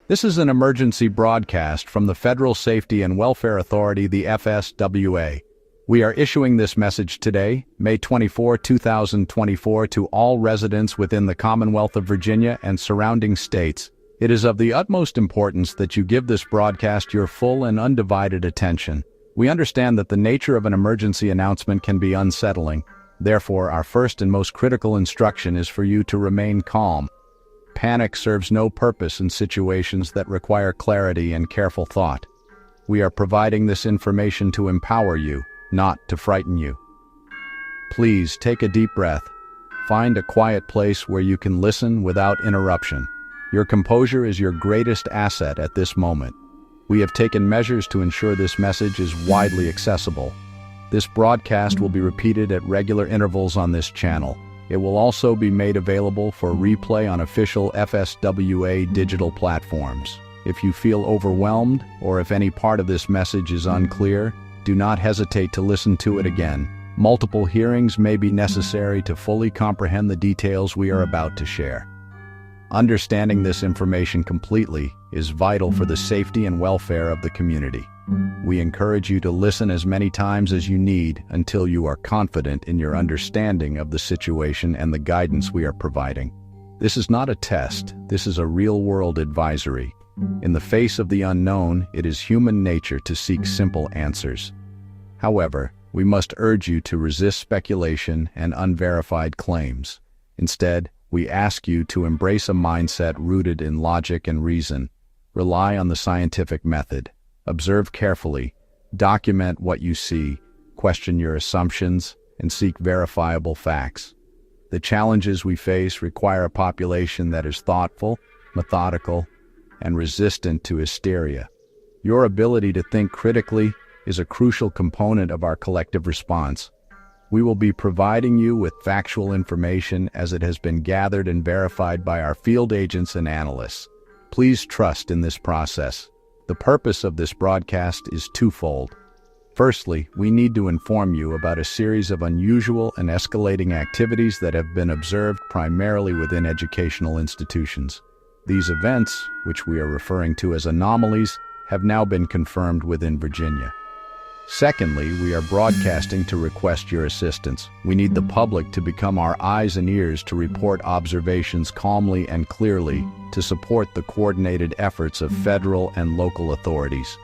This is an emergency broadcast from the Federal Safety and Welfare Authority, the FSWA. We are issuing this message today, May 24, 2024, to all residents within the Commonwealth of Virginia and surrounding states. It is of the utmost importance that you give this broadcast your full and undivided attention. We understand that the nature of an emergency announcement can be unsettling. Therefore, our first and most critical instruction is for you to remain calm. Panic serves no purpose in situations that require clarity and careful thought. We are providing this information to empower you, not to frighten you. Please take a deep breath. Find a quiet place where you can listen without interruption. Your composure is your greatest asset at this moment. We have taken measures to ensure this message is widely accessible. This broadcast will be repeated at regular intervals on this channel. It will also be made available for replay on official FSWA digital platforms. If you feel overwhelmed, or if any part of this message is unclear, do not hesitate to listen to it again. Multiple hearings may be necessary to fully comprehend the details we are about to share. Understanding this information completely is vital for the safety and welfare of the community. We encourage you to listen as many times as you need until you are confident in your understanding of the situation and the guidance we are providing. This is not a test, this is a real-world advisory. In the face of the unknown, it is human nature to seek simple answers. However, we must urge you to resist speculation and unverified claims. Instead, we ask you to embrace a mindset rooted in logic and reason. Rely on the scientific method. Observe carefully, document what you see, question your assumptions, and seek verifiable facts. The challenges we face require a population that is thoughtful, methodical, and resistant to hysteria. Your ability to think critically is a crucial component of our collective response. We will be providing you with factual information as it has been gathered and verified by our field agents and analysts. Please trust in this process. The purpose of this broadcast is twofold. Firstly, we need to inform you about a series of unusual and escalating activities that have been observed primarily within educational institutions. These events, which we are referring to as anomalies, have now been confirmed within Virginia. Secondly, we are broadcasting to request your assistance. We need the public to become our eyes and ears to report observations calmly and clearly to support the coordinated efforts of federal and local authorities.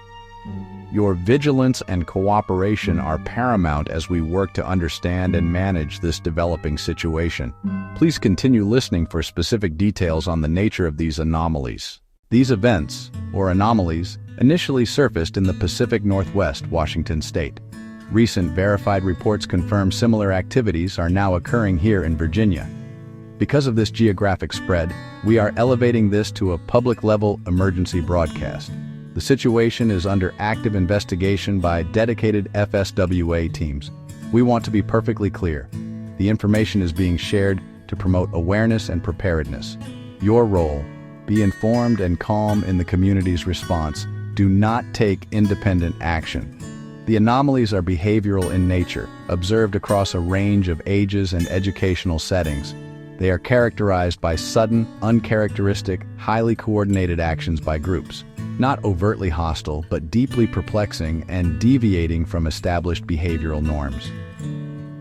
Your vigilance and cooperation are paramount as we work to understand and manage this developing situation. Please continue listening for specific details on the nature of these anomalies. These events, or anomalies, initially surfaced in the Pacific Northwest, Washington state. Recent verified reports confirm similar activities are now occurring here in Virginia. Because of this geographic spread, we are elevating this to a public-level emergency broadcast. The situation is under active investigation by dedicated FSWA teams. We want to be perfectly clear. The information is being shared to promote awareness and preparedness. Your role: be informed and calm in the community's response. Do not take independent action. The anomalies are behavioral in nature, observed across a range of ages and educational settings. They are characterized by sudden, uncharacteristic, highly coordinated actions by groups. Not overtly hostile, but deeply perplexing and deviating from established behavioral norms.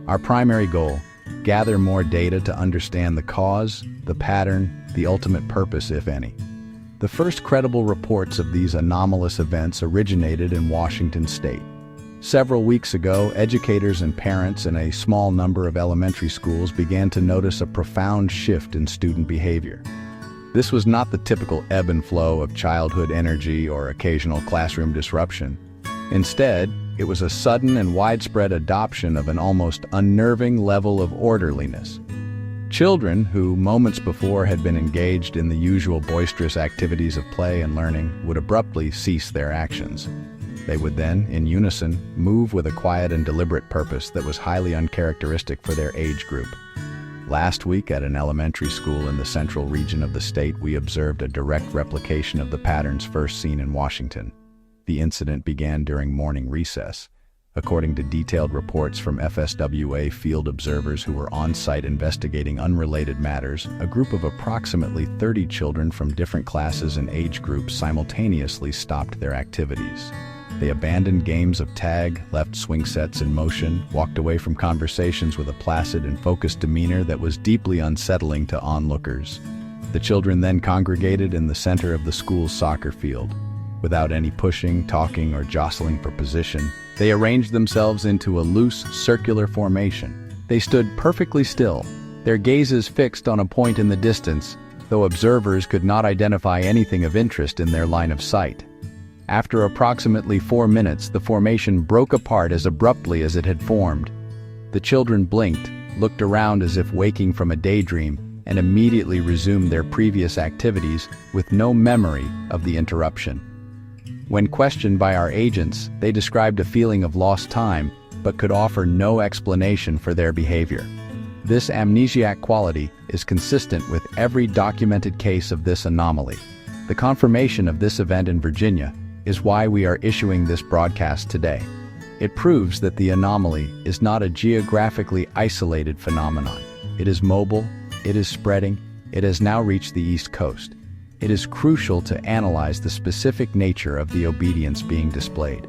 Our primary goal: gather more data to understand the cause, the pattern, the ultimate purpose, if any. The first credible reports of these anomalous events originated in Washington state. Several weeks ago, educators and parents in a small number of elementary schools began to notice a profound shift in student behavior. This was not the typical ebb and flow of childhood energy or occasional classroom disruption. Instead, it was a sudden and widespread adoption of an almost unnerving level of orderliness. Children who moments before had been engaged in the usual boisterous activities of play and learning would abruptly cease their actions. They would then, in unison, move with a quiet and deliberate purpose that was highly uncharacteristic for their age group. Last week at an elementary school in the central region of the state, we observed a direct replication of the patterns first seen in Washington. The incident began during morning recess. according to detailed reports from FSWA field observers who were on-site investigating unrelated matters. A group of approximately 30 children from different classes and age groups simultaneously stopped their activities. They abandoned games of tag, left swing sets in motion, walked away from conversations with a placid and focused demeanor that was deeply unsettling to onlookers. The children then congregated in the center of the school's soccer field. Without any pushing, talking, or jostling for position, they arranged themselves into a loose, circular formation. They stood perfectly still, their gazes fixed on a point in the distance, though observers could not identify anything of interest in their line of sight. After approximately 4 minutes, the formation broke apart as abruptly as it had formed. The children blinked, looked around as if waking from a daydream, and immediately resumed their previous activities with no memory of the interruption. When questioned by our agents, they described a feeling of lost time, but could offer no explanation for their behavior. This amnesiac quality is consistent with every documented case of this anomaly. The confirmation of this event in Virginia is why we are issuing this broadcast today. It proves that the anomaly is not a geographically isolated phenomenon. It is mobile, it is spreading, it has now reached the East Coast. It is crucial to analyze the specific nature of the obedience being displayed.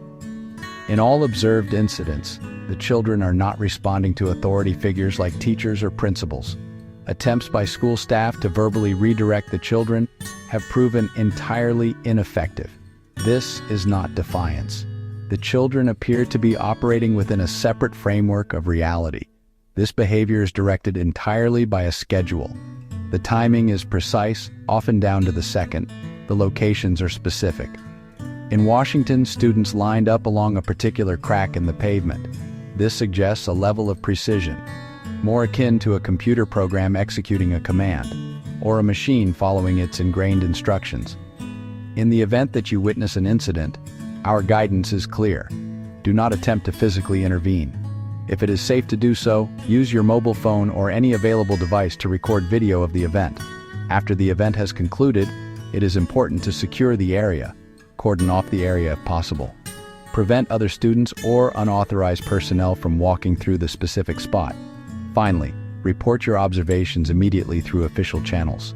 In all observed incidents, the children are not responding to authority figures like teachers or principals. Attempts by school staff to verbally redirect the children have proven entirely ineffective. This is not defiance. The children appear to be operating within a separate framework of reality. This behavior is directed entirely by a schedule. The timing is precise, often down to the second. The locations are specific. In Washington, students lined up along a particular crack in the pavement. This suggests a level of precision, more akin to a computer program executing a command, or a machine following its ingrained instructions. In the event that you witness an incident, our guidance is clear. Do not attempt to physically intervene. If it is safe to do so, use your mobile phone or any available device to record video of the event. After the event has concluded, it is important to secure the area, cordon off the area if possible. Prevent other students or unauthorized personnel from walking through the specific spot. Finally, report your observations immediately through official channels.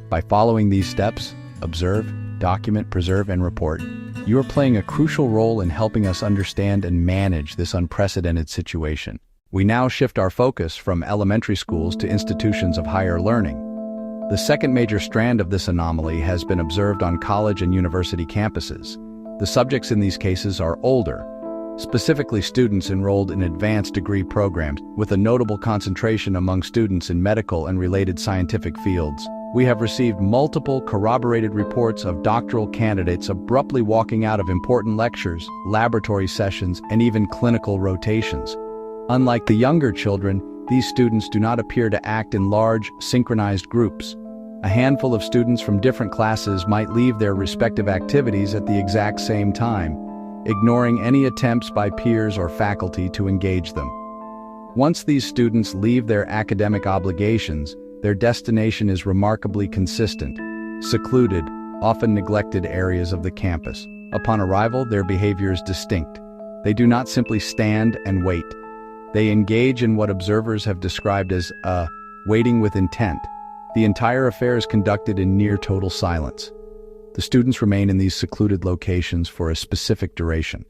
By following these steps, observe, document, preserve, and report, you are playing a crucial role in helping us understand and manage this unprecedented situation. We now shift our focus from elementary schools to institutions of higher learning. The second major strand of this anomaly has been observed on college and university campuses. The subjects in these cases are older, specifically students enrolled in advanced degree programs, with a notable concentration among students in medical and related scientific fields. We have received multiple corroborated reports of doctoral candidates abruptly walking out of important lectures, laboratory sessions, and even clinical rotations. Unlike the younger children, these students do not appear to act in large, synchronized groups. A handful of students from different classes might leave their respective activities at the exact same time, ignoring any attempts by peers or faculty to engage them. Once these students leave their academic obligations, their destination is remarkably consistent: secluded, often neglected areas of the campus. Upon arrival, their behavior is distinct. They do not simply stand and wait. They engage in what observers have described as waiting with intent. The entire affair is conducted in near total silence. The students remain in these secluded locations for a specific duration,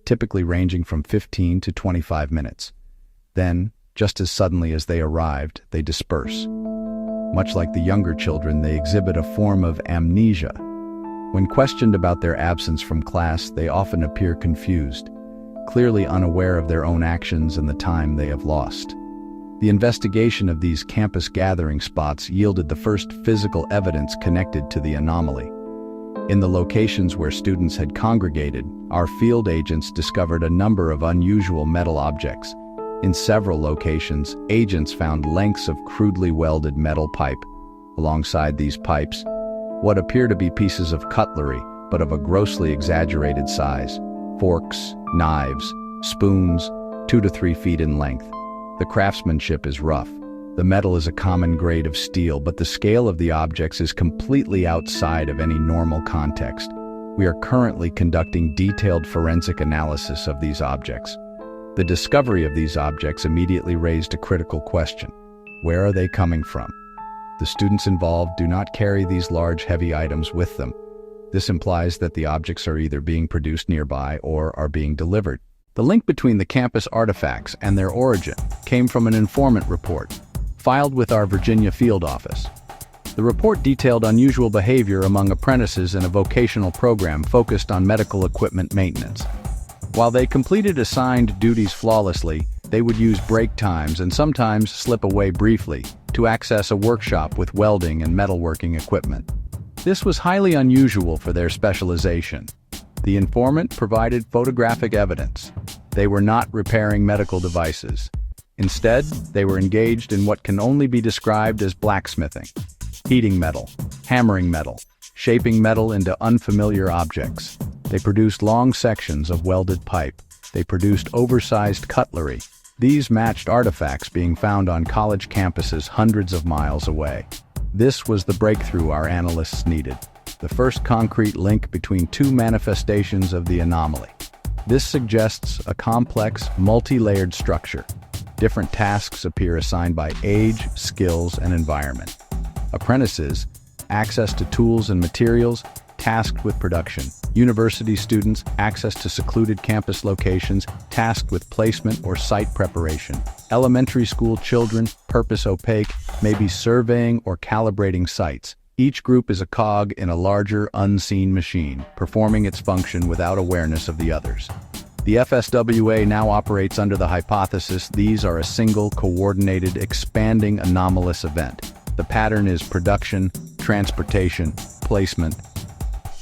typically ranging from 15 to 25 minutes. Then, just as suddenly as they arrived, they disperse. Much like the younger children, they exhibit a form of amnesia. When questioned about their absence from class, they often appear confused, clearly unaware of their own actions and the time they have lost. The investigation of these campus gathering spots yielded the first physical evidence connected to the anomaly. In the locations where students had congregated, our field agents discovered a number of unusual metal objects. In several locations, agents found lengths of crudely welded metal pipe. Alongside these pipes, what appear to be pieces of cutlery, but of a grossly exaggerated size: forks, knives, spoons, 2 to 3 feet in length. The craftsmanship is rough. The metal is a common grade of steel, but the scale of the objects is completely outside of any normal context. We are currently conducting detailed forensic analysis of these objects. The discovery of these objects immediately raised a critical question. Where are they coming from? The students involved do not carry these large, heavy items with them. This implies that the objects are either being produced nearby or are being delivered. The link between the campus artifacts and their origin came from an informant report, filed with our Virginia field office. The report detailed unusual behavior among apprentices in a vocational program focused on medical equipment maintenance. While they completed assigned duties flawlessly, they would use break times and sometimes slip away briefly to access a workshop with welding and metalworking equipment. This was highly unusual for their specialization. The informant provided photographic evidence. They were not repairing medical devices. Instead, they were engaged in what can only be described as blacksmithing, heating metal, hammering metal, shaping metal into unfamiliar objects. They produced long sections of welded pipe. They produced oversized cutlery. These matched artifacts being found on college campuses hundreds of miles away. This was the breakthrough our analysts needed, the first concrete link between two manifestations of the anomaly. This suggests a complex, multi-layered structure. Different tasks appear assigned by age, skills, and environment. Apprentices, access to tools and materials, tasked with production. University students, access to secluded campus locations, tasked with placement or site preparation. Elementary school children, purpose opaque, may be surveying or calibrating sites. Each group is a cog in a larger, unseen machine, performing its function without awareness of the others. The FSWA now operates under the hypothesis these are a single, coordinated, expanding anomalous event. The pattern is production, transportation, placement.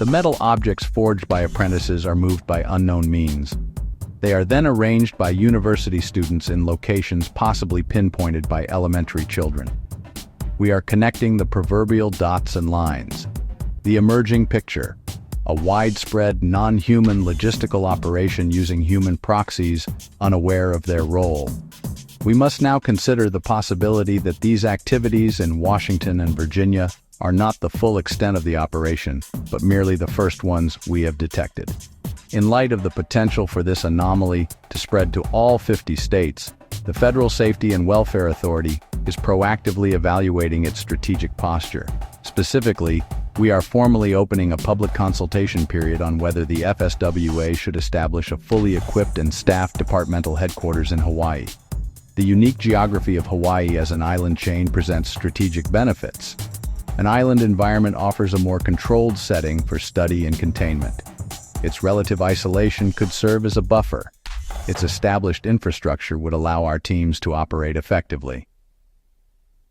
The metal objects forged by apprentices are moved by unknown means. They are then arranged by university students in locations possibly pinpointed by elementary children. We are connecting the proverbial dots and lines. The emerging picture, a widespread, non-human logistical operation using human proxies, unaware of their role. We must now consider the possibility that these activities in Washington and Virginia are not the full extent of the operation, but merely the first ones we have detected. In light of the potential for this anomaly to spread to all 50 states, the Federal Safety and Welfare Authority is proactively evaluating its strategic posture. Specifically, we are formally opening a public consultation period on whether the FSWA should establish a fully equipped and staffed departmental headquarters in Hawaii. The unique geography of Hawaii as an island chain presents strategic benefits. An island environment offers a more controlled setting for study and containment. Its relative isolation could serve as a buffer. Its established infrastructure would allow our teams to operate effectively.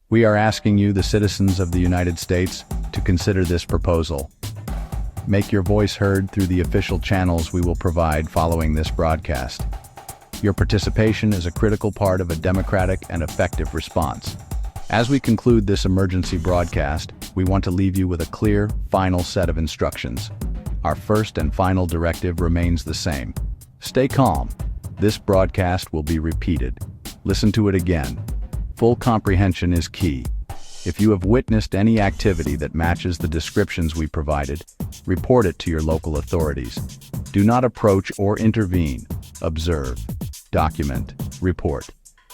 We are asking you, the citizens of the United States, to consider this proposal. Make your voice heard through the official channels we will provide following this broadcast. Your participation is a critical part of a democratic and effective response. As we conclude this emergency broadcast, we want to leave you with a clear, final set of instructions. Our first and final directive remains the same. Stay calm. This broadcast will be repeated. Listen to it again. Full comprehension is key. If you have witnessed any activity that matches the descriptions we provided, report it to your local authorities. Do not approach or intervene. Observe, document, report.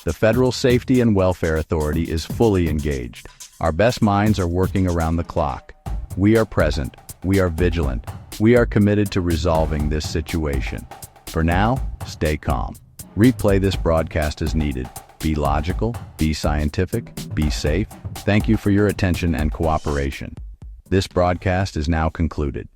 The Federal Safety and Welfare Authority is fully engaged. Our best minds are working around the clock. We are present. We are vigilant. We are committed to resolving this situation. For now, stay calm. Replay this broadcast as needed. Be logical, be scientific, be safe. Thank you for your attention and cooperation. This broadcast is now concluded.